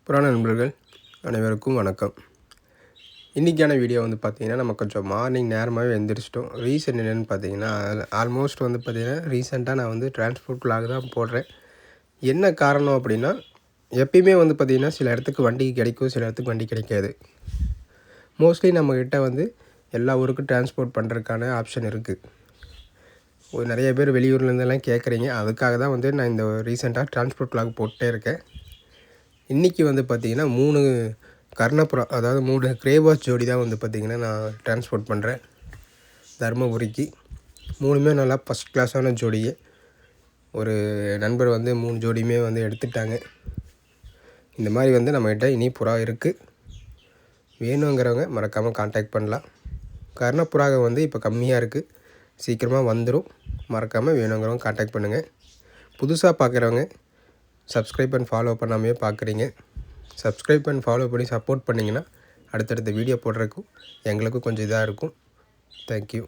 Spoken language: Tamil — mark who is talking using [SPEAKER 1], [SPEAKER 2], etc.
[SPEAKER 1] புராண நண்பர்கள் அனைவருக்கும் வணக்கம். இன்றைக்கான வீடியோ வந்து பார்த்திங்கன்னா, நம்ம கொஞ்சம் மார்னிங் நேரமாகவே எழுந்திரிச்சிட்டோம். ரீசன் என்னென்னு பார்த்தீங்கன்னா, ஆல்மோஸ்ட் வந்து பார்த்திங்கன்னா ரீசெண்டாக நான் வந்து டிரான்ஸ்போர்ட் விலாக் தான் போடுறேன். என்ன காரணம் அப்படின்னா, எப்பயுமே வந்து பார்த்திங்கன்னா சில இடத்துக்கு வண்டி கிடைக்கும், சில இடத்துக்கு வண்டி கிடைக்காது. மோஸ்ட்லி நம்மக்கிட்ட வந்து எல்லா ஊருக்கும் டிரான்ஸ்போர்ட் பண்ணுறதுக்கான ஆப்ஷன் இருக்குது. நிறைய பேர் வெளியூர்லேருந்தெல்லாம் கேட்குறீங்க. அதுக்காக தான் வந்து நான் இந்த ரீசெண்டாக டிரான்ஸ்போர்ட் விலாக் போட்டே இருக்கேன். இன்றைக்கி வந்து பார்த்திங்கன்னா 3 கர்ணப்புறா, அதாவது 3 கிரேவாஸ் ஜோடி தான் வந்து பார்த்திங்கன்னா நான் டிரான்ஸ்போர்ட் பண்ணுறேன் தருமபுரிக்கு. 3மே நல்லா ஃபஸ்ட் கிளாஸான ஜோடியே. ஒரு நண்பர் வந்து 3 ஜோடியுமே வந்து எடுத்துட்டாங்க. இந்த மாதிரி வந்து நம்மக்கிட்ட இனி புறா இருக்குது. வேணுங்கிறவங்க மறக்காமல் கான்டாக்ட் பண்ணலாம். கர்ணப்புறாக வந்து இப்போ கம்மியாக இருக்குது, சீக்கிரமாக வந்துடும். மறக்காமல் வேணுங்கிறவங்க கான்டாக்ட் பண்ணுங்கள். புதுசாக பார்க்குறவங்க சப்ஸ்கிரைப் அண்ட் ஃபாலோ பண்ணாமையே பார்க்குறீங்க. சப்ஸ்கிரைப் அண்ட் ஃபாலோ பண்ணி சப்போர்ட் பண்ணிங்கன்னா அடுத்தடுத்த வீடியோ போடுறதுக்கும் எங்களுக்கும் கொஞ்சம் இதாக இருக்கும். தேங்க்யூ.